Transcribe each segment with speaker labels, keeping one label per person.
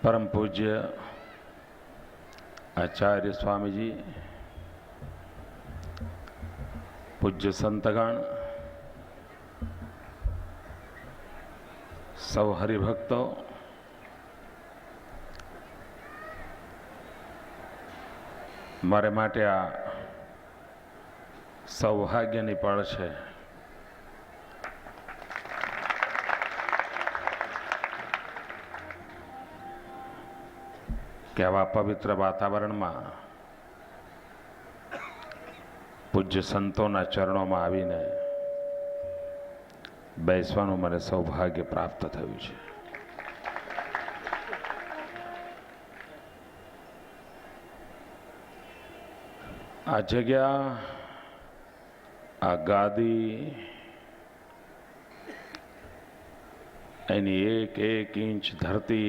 Speaker 1: परम पूज्य आचार्य स्वामी जी, पूज्य संतगण, सौ हरिभक्तों, मारे माटे आ सौभाग्यनी पळ छे कि आवा पवित्र वातावरण में पूज्य संतों चरणों में आवीने बेसवानुं मने सौभाग्य प्राप्त थयुं छे। आ जग्या, आ गादी, एनी एक एक इंच धरती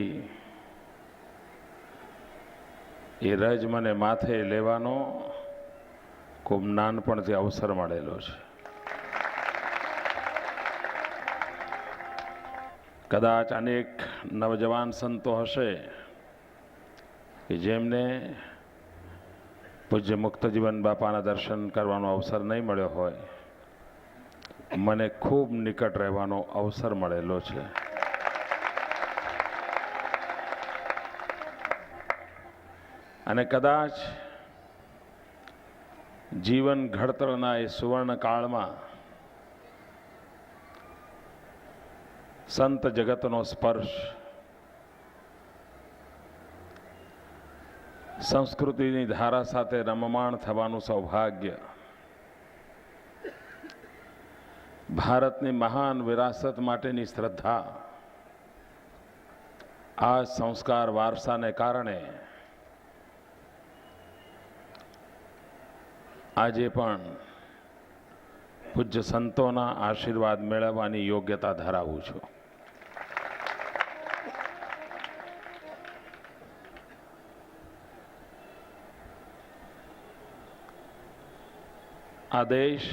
Speaker 1: ए रज मने माथे लेवानो खूब नानपणथी अवसर मळेलो छे। कदाच अनेक नवजवान संतो हशे कि जेमने पूज्य मुक्तजीवन बापाना दर्शन करवानो अवसर नहीं मळ्यो होय, मने खूब निकट रहेवानो अवसर मळेलो छे। अने कदाच जीवन घड़तरना ए सुवर्ण काल में संत जगतनो स्पर्श, संस्कृतिनी धारा साथे रममाण थवानुं सौभाग्य, भारतनी महान विरासत माटेनी श्रद्धा, आ संस्कार वारसाने कारणे आजे पण पूज्य संतोना आशीर्वाद मेळववानी योग्यता धरावुं छुं। आ देश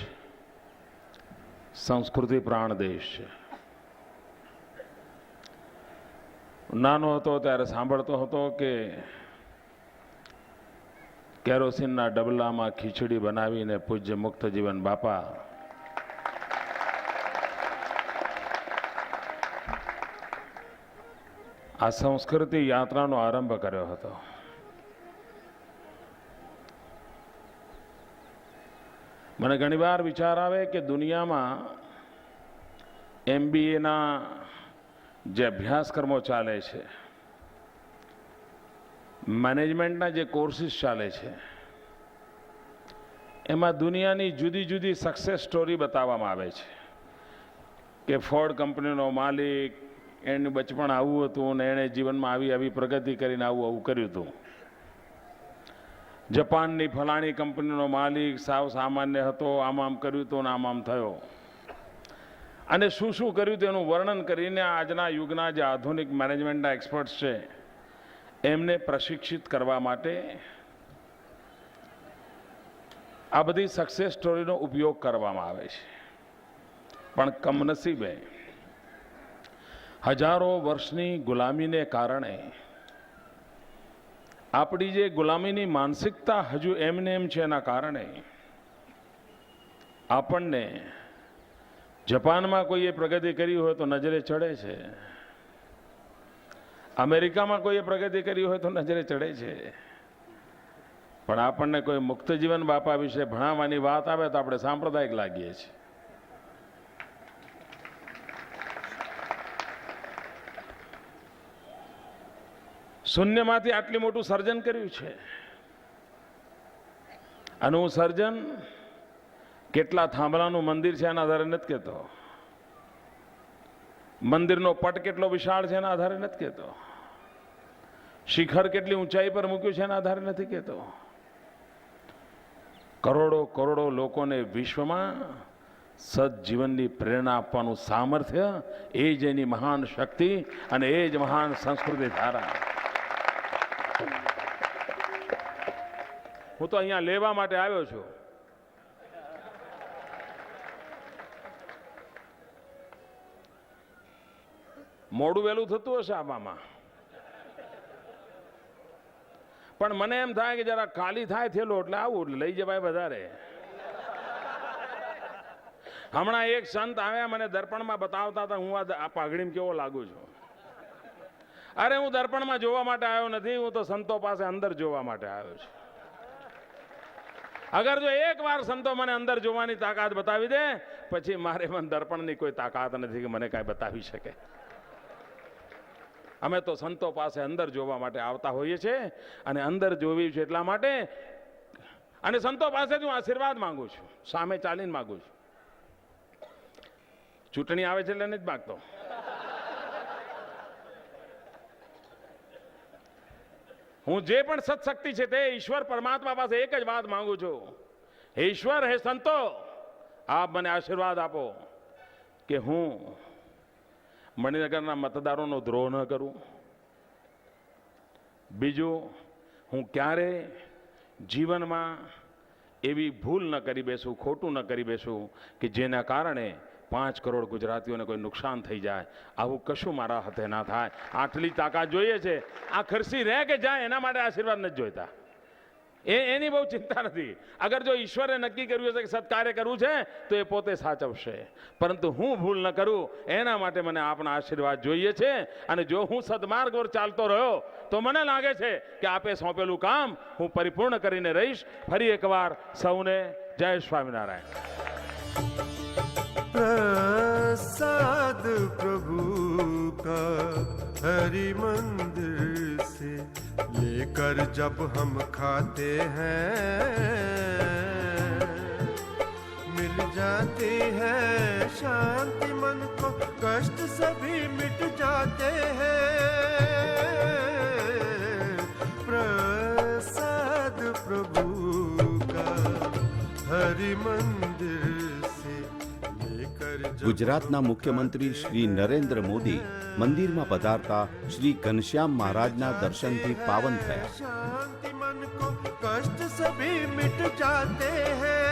Speaker 1: संस्कृति प्राण देश छे। नानो हतो त्यारे सांभळतो हतो के केरोसिनना डबला में खीचड़ी बनावीने पूज्य मुक्तजीवन बापा आ संस्कृति यात्रानो आरंभ कर्यो हतो। मने घणीवार विचार आवे कि दुनिया में MBA ना जे अभ्यासक्रमों चाले छे, मैनेजमेंटना जे कोर्सिस चाले छे, एमां दुनियानी जुदी जुदी सक्सेस स्टोरी बताववामां आवे छे कि फोर्ड कंपनीनो मालिक एनुं बचपण आवुं हतुं ने एणे जीवनमां आवी आवी प्रगति करीने आवुं आवुं कर्युं हतुं। जपाननी फलाणी कंपनीनो मालिक साव सामान्य हतो, आम आम कर्युं हतुं ने आम आम थयो, अने शुं शुं कर्युं तेनुं वर्णन करीने आजना युगना जे आधुनिक मैनेजमेंटना एक्सपर्ट्स छे एमने प्रशिक्षित करवा माटे आ बधी सक्सेस स्टोरीनो उपयोग करवामां आवे छे। पण कमनसीबे हजारों वर्षनी गुलामीने कारणे आपणी जे गुलामीनी मानसिकता हजू एमने एम छे, एना कारणे आपणने जापान में कोई प्रगति करी हो तो नजरे चढ़े छे, अमेरिका में कोई प्रगति करी हो तो नजरे चढ़े छे, पण आपणने कोई मुक्त जीवन बापा विषे भणाववानी वात आवे तो आपणे सांप्रदायिक लागीए छे। शून्यमांथी आटली मोटું સર્જન કર્યું છે અને હું સર્જન કેટલા થાંભલાનું મંદિર છે એના આધારે નથી કહેતો, મંદિરનો પટ કેટલો વિશાળ છે એના આધારે નથી કહેતો, શિખર કેટલી ઊંચાઈ પર મૂક્યું છે એના આધારે નથી કહેતો। કરોડો કરોડો લોકોને વિશ્વમાં સદજીવનની પ્રેરણા આપવાનું સામર્થ્ય એ જ એની મહાન શક્તિ અને એ જ મહાન સંસ્કૃતિ ધારા। હું તો અહીંયા લેવા માટે આવ્યો છું। મોડું વહેલું થતું હશે આવામાં, પણ મને એમ થાય કે જરા ખાલી થાય થેલો એટલે આવું એટલે લઈ જવાય વધારે. હમણાં એક સંત આવ્યા, મને દર્પણમાં બતાવતા હતા હું આ પાઘડીમાં કેવો લાગુ છું. અરે હું દર્પણમાં જોવા માટે આવ્યો નથી, હું તો સંતો પાસે અંદર જોવા માટે આવ્યો છું. અગર જો એક વાર સંતો મને અંદર જોવાની તાકાત બતાવી દે, પછી મારે મને દર્પણની કોઈ તાકાત નથી કે મને કાંઈ બતાવી શકે. અમે તો સંતો પાસે અંદર જોવા માટે આવતા હોઈએ છીએ, અને અંદર જોવી છે એટલા માટે, અને સંતો પાસેથી હું આશીર્વાદ માંગુ છું, સામે ચાલીને માંગુ છું. ચૂંટણી આવે છે એટલે નથી માગતો. હું જે પણ સત્શક્તિ છે તે ઈશ્વર પરમાત્મા પાસે એક જ વાત માંગુ છું, હે ઈશ્વર, હે સંતો, આપ મને આશીર્વાદ આપો કે હું મણિનગરના મતદારોનો દ્રોહ ન કરું. બીજું, હું ક્યારે જીવનમાં એવી ભૂલ ન કરી બેસું, ખોટું ન કરી બેસું કે જેના કારણે 5 કરોડ ગુજરાતીઓને કોઈ નુકસાન થઈ જાય. આવું કશું મારા હાથે ના થાય. આટલી તાકાત જોઈએ છે. આ ખુરશી રહે કે જાય એના માટે આશીર્વાદ નથી જોઈતા, એની બહુ ચિંતા નથી. અગર જો ઈશ્વરે નક્કી કર્યું છે કે સત્કાર્ય કરવું છે તો એ પોતે સાચવશે, પરંતુ હું ભૂલ ન કરું એના માટે મને આપના આશીર્વાદ જોઈએ છે. અને જો હું સદમાર્ગ પર ચાલતો રહ્યો તો મને લાગે છે કે આપે સોંપેલું કામ હું પરિપૂર્ણ કરીને રહીશ. ફરી એકવાર સૌને જય સ્વામિનારાયણ.
Speaker 2: प्रसाद प्रभु का हरि मंदिर से लेकर जब हम खाते हैं, मिल जाती है शांति मन को, कष्ट सभी मिट जाते हैं. प्रसाद प्रभु का हरि मंदिर से
Speaker 3: ગુજરાતના મુખ્યમંત્રી શ્રી નરેન્દ્ર મોદી મંદિરમાં પધારતા શ્રી ઘનશ્યામ મહારાજના દર્શનથી પાવન થયા.
Speaker 2: शांति मन को कष्ट सभी मिट जाते हैं.